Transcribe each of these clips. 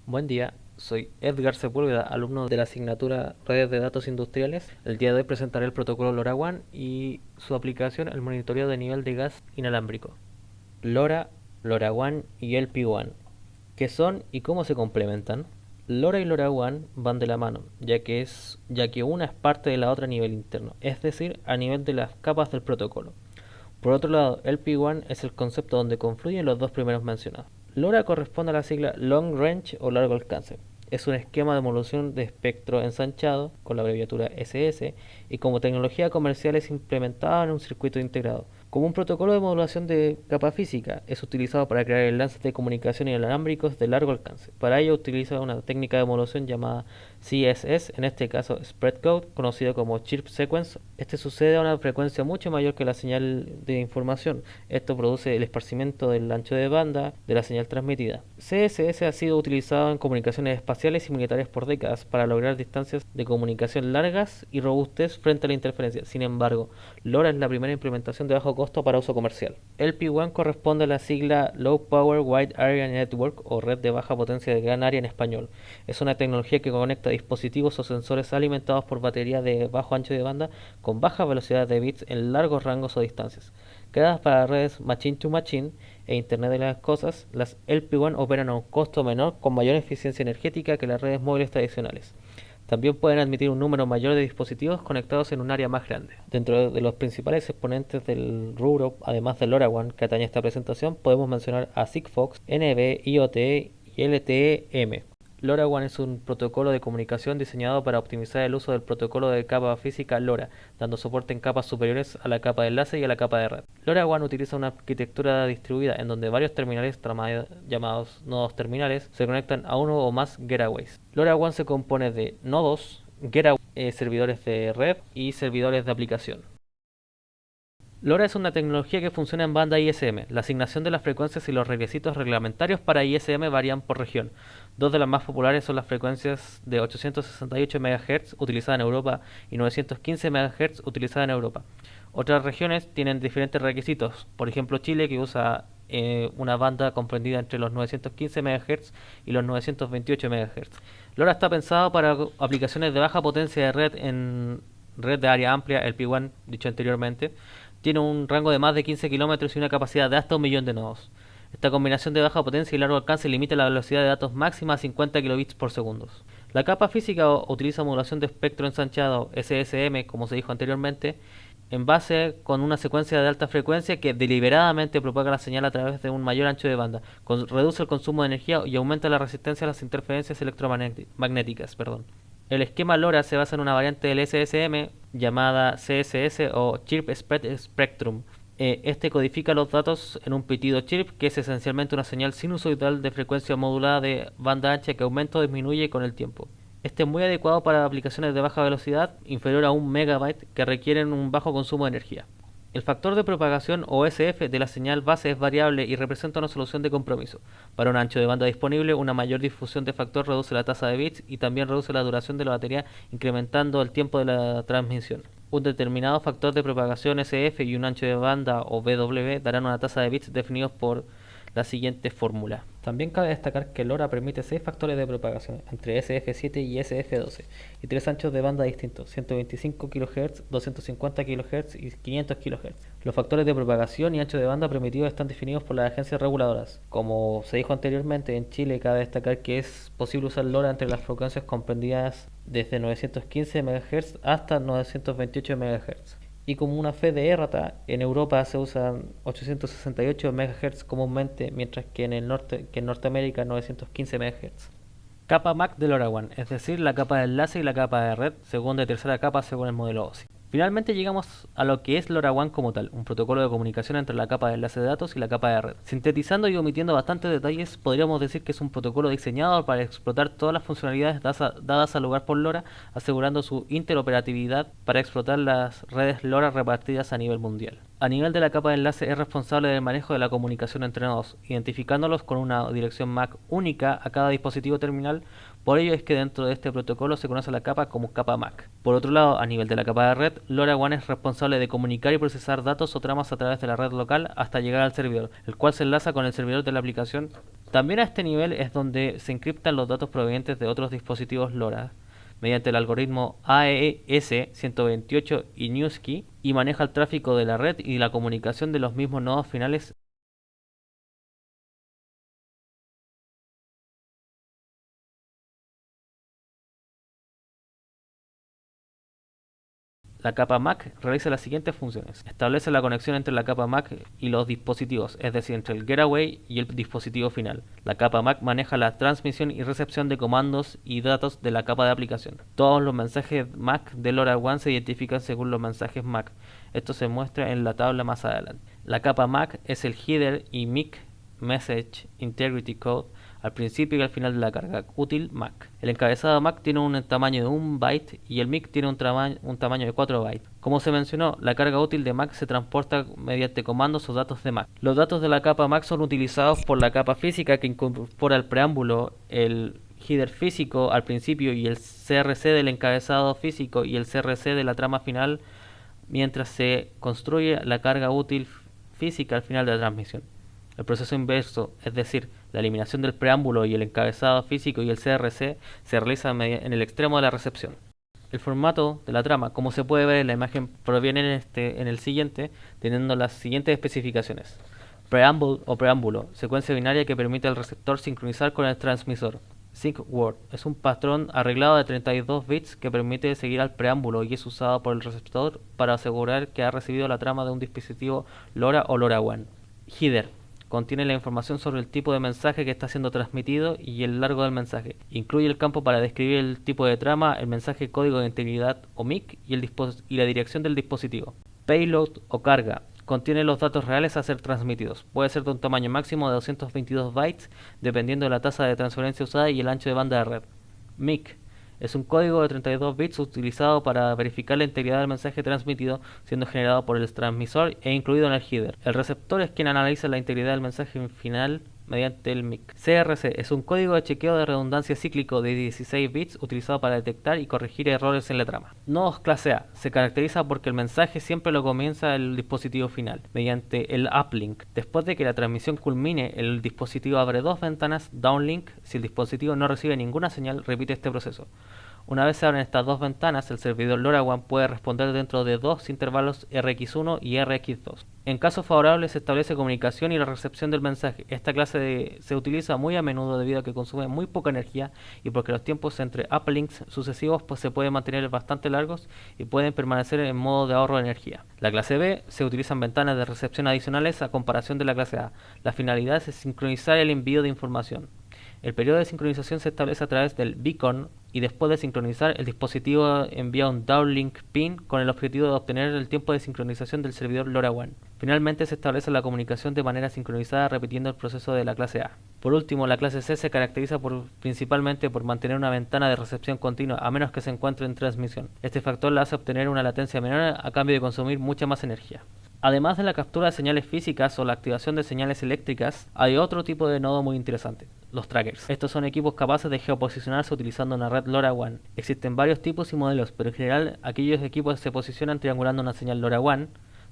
Buen día, soy Edgar Sepúlveda, alumno de la asignatura Redes de Datos Industriales. El día de hoy presentaré el protocolo LoRaWAN y su aplicación al monitoreo de nivel de gas inalámbrico. LoRa, LoRaWAN y LPWAN. ¿Qué son y cómo se complementan? LoRa y LoRaWAN van de la mano, ya que una es parte de la otra a nivel interno, es decir, a nivel de las capas del protocolo. Por otro lado, LP1 es el concepto donde confluyen los dos primeros mencionados. LoRa corresponde a la sigla Long Range o largo alcance. Es un esquema de modulación de espectro ensanchado, con la abreviatura SS, y como tecnología comercial es implementada en un circuito integrado. Como un protocolo de modulación de capa física, es utilizado para crear enlaces de comunicación inalámbricos de largo alcance. Para ello utiliza una técnica de modulación llamada CSS, en este caso Spreadcode, conocido como Chirp Sequence. Este sucede a una frecuencia mucho mayor que la señal de información. Esto produce el esparcimiento del ancho de banda de la señal transmitida. CSS ha sido utilizado en comunicaciones espaciales y militares por décadas para lograr distancias de comunicación largas y robustez frente a la interferencia. Sin embargo, LoRa es la primera implementación de bajo costo para uso comercial. LP1 corresponde a la sigla Low Power Wide Area Network o red de baja potencia de gran área en español. Es una tecnología que conecta dispositivos o sensores alimentados por baterías de bajo ancho de banda con baja velocidad de bits en largos rangos o distancias. Creadas para redes machine to machine e Internet de las cosas, las LP1 operan a un costo menor con mayor eficiencia energética que las redes móviles tradicionales. También pueden admitir un número mayor de dispositivos conectados en un área más grande. Dentro de los principales exponentes del rubro, además de LoRaWAN que atañe a esta presentación, podemos mencionar a Sigfox, NB, IoT y LTE-M. LoRaWAN es un protocolo de comunicación diseñado para optimizar el uso del protocolo de capa física LoRa, dando soporte en capas superiores a la capa de enlace y a la capa de red. LoRaWAN utiliza una arquitectura distribuida en donde varios terminales llamados nodos terminales se conectan a uno o más getaways. LoRaWAN se compone de nodos, getaways, servidores de red y servidores de aplicación. LoRa es una tecnología que funciona en banda ISM. La asignación de las frecuencias y los requisitos reglamentarios para ISM varían por región. Dos de las más populares son las frecuencias de 868 MHz utilizada en Europa y 915 MHz utilizada en Europa. Otras regiones tienen diferentes requisitos. Por ejemplo, Chile, que usa una banda comprendida entre los 915 MHz y los 928 MHz. LoRa está pensado para aplicaciones de baja potencia de red en red de área amplia, el P1 dicho anteriormente. Tiene un rango de más de 15 kilómetros y una capacidad de hasta 1 millón de nodos. Esta combinación de baja potencia y largo alcance limita la velocidad de datos máxima a 50 kilobits por segundo. La capa física utiliza modulación de espectro ensanchado SSM, como se dijo anteriormente, en base con una secuencia de alta frecuencia que deliberadamente propaga la señal a través de un mayor ancho de banda, reduce el consumo de energía y aumenta la resistencia a las interferencias electromagnéticas. El esquema LoRa se basa en una variante del SSM llamada CSS o Chirp Spread Spectrum. Este codifica los datos en un pitido chirp, que es esencialmente una señal sinusoidal de frecuencia modulada de banda ancha que aumenta o disminuye con el tiempo. Este es muy adecuado para aplicaciones de baja velocidad, inferior a 1 MB, que requieren un bajo consumo de energía. El factor de propagación o SF de la señal base es variable y representa una solución de compromiso. Para un ancho de banda disponible, una mayor difusión de factor reduce la tasa de bits y también reduce la duración de la batería, incrementando el tiempo de la transmisión. Un determinado factor de propagación SF y un ancho de banda o BW darán una tasa de bits definidos por la siguiente fórmula. También cabe destacar que LoRa permite 6 factores de propagación entre SF7 y SF12 y 3 anchos de banda distintos, 125 kHz, 250 kHz y 500 kHz. Los factores de propagación y ancho de banda permitidos están definidos por las agencias reguladoras. Como se dijo anteriormente, en Chile cabe destacar que es posible usar LoRa entre las frecuencias comprendidas desde 915 MHz hasta 928 MHz. Y como una fe de errata, en Europa se usan 868 MHz comúnmente, mientras que en Norteamérica 915 MHz. Capa MAC de LoRaWAN, es decir, la capa de enlace y la capa de red, segunda y tercera capa según el modelo OSI. Finalmente llegamos a lo que es LoRaWAN como tal, un protocolo de comunicación entre la capa de enlace de datos y la capa de red. Sintetizando y omitiendo bastantes detalles, podríamos decir que es un protocolo diseñado para explotar todas las funcionalidades dadas al lugar por LoRa, asegurando su interoperatividad para explotar las redes LoRa repartidas a nivel mundial. A nivel de la capa de enlace es responsable del manejo de la comunicación entre nodos, identificándolos con una dirección MAC única a cada dispositivo terminal. Por ello es que dentro de este protocolo se conoce la capa como capa MAC. Por otro lado, a nivel de la capa de red, LoRaWAN es responsable de comunicar y procesar datos o tramas a través de la red local hasta llegar al servidor, el cual se enlaza con el servidor de la aplicación. También a este nivel es donde se encriptan los datos provenientes de otros dispositivos LoRa mediante el algoritmo AES-128 y Newski, y maneja el tráfico de la red y la comunicación de los mismos nodos finales. La capa MAC realiza las siguientes funciones. Establece la conexión entre la capa MAC y los dispositivos, es decir, entre el getaway y el dispositivo final. La capa MAC maneja la transmisión y recepción de comandos y datos de la capa de aplicación. Todos los mensajes MAC de LoRaWAN se identifican según los mensajes MAC. Esto se muestra en la tabla más adelante. La capa MAC es el header y MIC Message Integrity Code al principio y al final de la carga útil MAC. El encabezado MAC tiene un tamaño de 1 byte y el MIC tiene un tamaño de 4 bytes. Como se mencionó, la carga útil de MAC se transporta mediante comandos o datos de MAC. Los datos de la capa MAC son utilizados por la capa física, que incorpora el preámbulo, el header físico al principio y el CRC del encabezado físico y el CRC de la trama final, mientras se construye la carga útil física al final de la transmisión. El proceso inverso, es decir, la eliminación del preámbulo y el encabezado físico y el CRC, se realiza en el extremo de la recepción. El formato de la trama, como se puede ver en la imagen, proviene en el siguiente, teniendo las siguientes especificaciones. Preamble o preámbulo, secuencia binaria que permite al receptor sincronizar con el transmisor. Sync word es un patrón arreglado de 32 bits que permite seguir al preámbulo y es usado por el receptor para asegurar que ha recibido la trama de un dispositivo LoRa o LoRaWAN. Header contiene la información sobre el tipo de mensaje que está siendo transmitido y el largo del mensaje. Incluye el campo para describir el tipo de trama, el mensaje código de integridad o MIC y la dirección del dispositivo. Payload o carga contiene los datos reales a ser transmitidos. Puede ser de un tamaño máximo de 222 bytes dependiendo de la tasa de transferencia usada y el ancho de banda de red. MIC es un código de 32 bits utilizado para verificar la integridad del mensaje transmitido, siendo generado por el transmisor e incluido en el header. El receptor es quien analiza la integridad del mensaje final mediante el MIC. CRC es un código de chequeo de redundancia cíclico de 16 bits utilizado para detectar y corregir errores en la trama. Nodos clase A se caracteriza porque el mensaje siempre lo comienza el dispositivo final, mediante el uplink. Después de que la transmisión culmine, el dispositivo abre dos ventanas downlink. Si el dispositivo no recibe ninguna señal, repite este proceso. Una vez se abren estas dos ventanas, el servidor LoRaWAN puede responder dentro de dos intervalos RX1 y RX2. En caso favorable se establece comunicación y la recepción del mensaje. Esta clase se utiliza muy a menudo debido a que consume muy poca energía y porque los tiempos entre uplinks sucesivos se pueden mantener bastante largos y pueden permanecer en modo de ahorro de energía. La clase B se utilizan ventanas de recepción adicionales a comparación de la clase A. La finalidad es sincronizar el envío de información. El periodo de sincronización se establece a través del beacon y después de sincronizar, el dispositivo envía un downlink pin con el objetivo de obtener el tiempo de sincronización del servidor LoRaWAN. Finalmente se establece la comunicación de manera sincronizada repitiendo el proceso de la clase A. Por último, la clase C se caracteriza principalmente por mantener una ventana de recepción continua a menos que se encuentre en transmisión. Este factor la hace obtener una latencia menor a cambio de consumir mucha más energía. Además de la captura de señales físicas o la activación de señales eléctricas, hay otro tipo de nodo muy interesante, los trackers. Estos son equipos capaces de geoposicionarse utilizando una red LoRaWAN. Existen varios tipos y modelos, pero en general aquellos equipos se posicionan triangulando una señal LoRaWAN,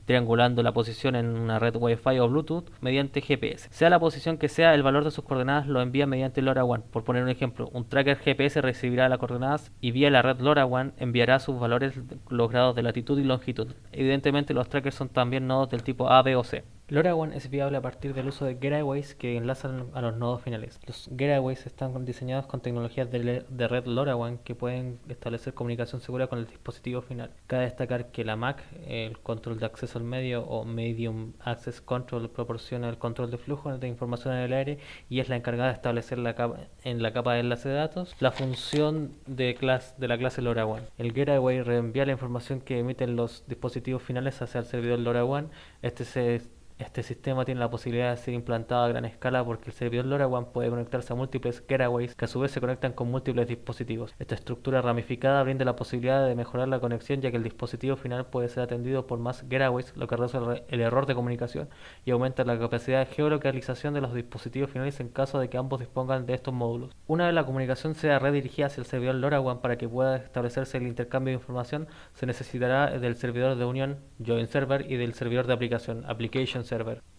triangulando la posición en una red Wi-Fi o Bluetooth mediante GPS. Sea la posición que sea, el valor de sus coordenadas lo envía mediante LoRaWAN. Por poner un ejemplo, un tracker GPS recibirá las coordenadas y vía la red LoRaWAN enviará sus valores, los grados de latitud y longitud. Evidentemente los trackers son también nodos del tipo A, B o C. LoRaWAN es viable a partir del uso de getaways que enlazan a los nodos finales. Los getaways están diseñados con tecnologías de red LoRaWAN que pueden establecer comunicación segura con el dispositivo final. Cabe destacar que la MAC, el control de acceso al medio o Medium Access Control, proporciona el control de flujo de información en el aire y es la encargada de establecer en la capa de enlace de datos la función de la clase LoRaWAN. El getaway reenvía la información que emiten los dispositivos finales hacia el servidor LoRaWAN. Este se Este sistema tiene la posibilidad de ser implantado a gran escala porque el servidor LoRaWAN puede conectarse a múltiples getaways que a su vez se conectan con múltiples dispositivos. Esta estructura ramificada brinda la posibilidad de mejorar la conexión ya que el dispositivo final puede ser atendido por más getaways, lo que reduce el error de comunicación y aumenta la capacidad de geolocalización de los dispositivos finales en caso de que ambos dispongan de estos módulos. Una vez la comunicación sea redirigida hacia el servidor LoRaWAN para que pueda establecerse el intercambio de información, se necesitará del servidor de unión Join Server y del servidor de aplicación Application Server.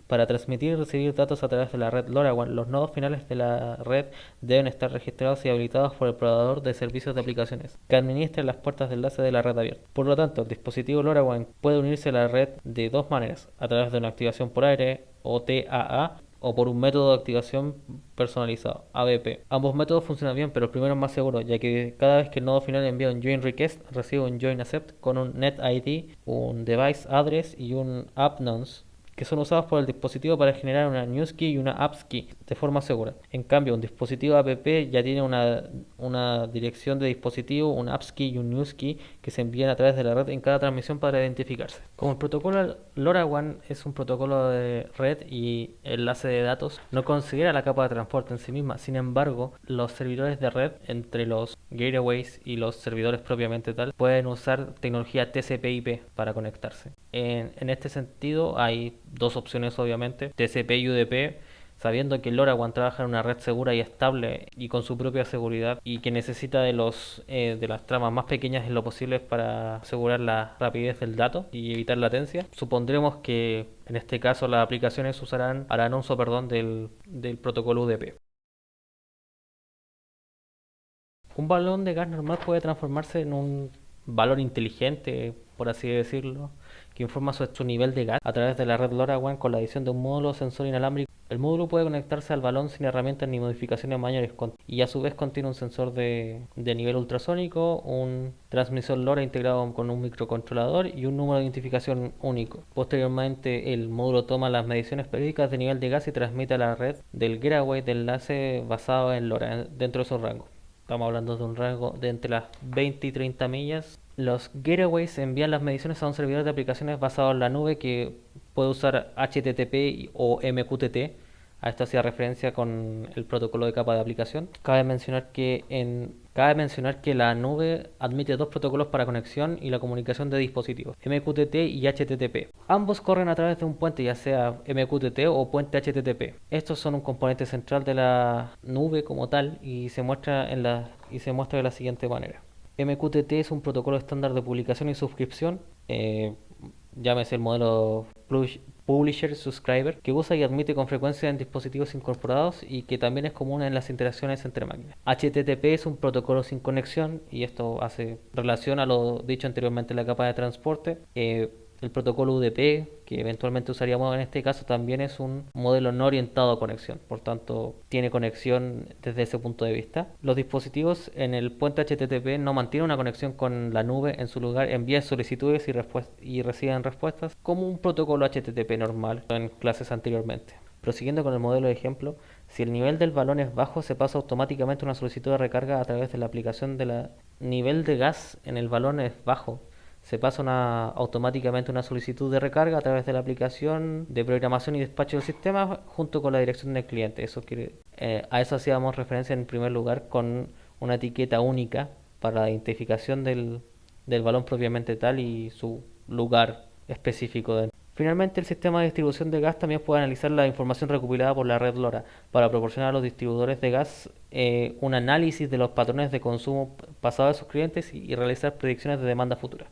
Para transmitir y recibir datos a través de la red LoRaWAN, los nodos finales de la red deben estar registrados y habilitados por el proveedor de servicios de aplicaciones, que administra las puertas de enlace de la red abierta. Por lo tanto, el dispositivo LoRaWAN puede unirse a la red de dos maneras, a través de una activación por aire, OTAA, o por un método de activación personalizado, ABP. Ambos métodos funcionan bien, pero el primero es más seguro, ya que cada vez que el nodo final envía un join request, recibe un join accept con un net ID, un device address y un app nonce, que son usados por el dispositivo para generar una news key y una apps key de forma segura. En cambio, un dispositivo app ya tiene una dirección de dispositivo, un apps key y un news key que se envían a través de la red en cada transmisión para identificarse. Como el protocolo LoRaWAN es un protocolo de red y enlace de datos, no considera la capa de transporte en sí misma. Sin embargo, los servidores de red, entre los gateways y los servidores propiamente tal, pueden usar tecnología TCP/IP para conectarse. En este sentido hay dos opciones obviamente, TCP y UDP, sabiendo que el LoRaWAN trabaja en una red segura y estable y con su propia seguridad y que necesita de las tramas más pequeñas en lo posible para asegurar la rapidez del dato y evitar latencia. Supondremos que en este caso las aplicaciones harán uso del protocolo UDP. Un balón de gas normal puede transformarse en un balón inteligente, por así decirlo, que informa sobre su nivel de gas a través de la red LoRaWAN con la adición de un módulo sensor inalámbrico. El módulo puede conectarse al balón sin herramientas ni modificaciones mayores y a su vez contiene un sensor de nivel ultrasónico, un transmisor LoRa integrado con un microcontrolador y un número de identificación único. Posteriormente, el módulo toma las mediciones periódicas de nivel de gas y transmite a la red del gateway de enlace basado en LoRa dentro de esos rangos. Estamos hablando de un rango de entre las 20 y 30 millas. Los gateways envían las mediciones a un servidor de aplicaciones basado en la nube que puede usar HTTP o MQTT. A esto hacía referencia con el protocolo de capa de aplicación. Cabe mencionar que la nube admite dos protocolos para conexión y la comunicación de dispositivos, MQTT y HTTP. Ambos corren a través de un puente, ya sea MQTT o puente HTTP. Estos son un componente central de la nube como tal y se muestra de la siguiente manera. MQTT es un protocolo estándar de publicación y suscripción, llámese el modelo Publisher Subscriber, que usa y admite con frecuencia en dispositivos incorporados y que también es común en las interacciones entre máquinas. HTTP es un protocolo sin conexión y esto hace relación a lo dicho anteriormente en la capa de transporte. El protocolo UDP, que eventualmente usaríamos en este caso, también es un modelo no orientado a conexión, por tanto tiene conexión desde ese punto de vista. Los dispositivos en el puente HTTP no mantienen una conexión con la nube, en su lugar envían solicitudes y reciben respuestas como un protocolo HTTP normal en clases anteriormente. Prosiguiendo con el modelo de ejemplo, si el nivel del balón es bajo, se pasa automáticamente una solicitud de recarga a través de la aplicación de la nivel de gas en el balón es bajo. Se pasa automáticamente una solicitud de recarga a través de la aplicación de programación y despacho del sistema junto con la dirección del cliente. A eso hacíamos referencia en primer lugar con una etiqueta única para la identificación del balón propiamente tal y su lugar específico. Finalmente, el sistema de distribución de gas también puede analizar la información recopilada por la red LoRa para proporcionar a los distribuidores de gas un análisis de los patrones de consumo pasado de sus clientes y realizar predicciones de demanda futura.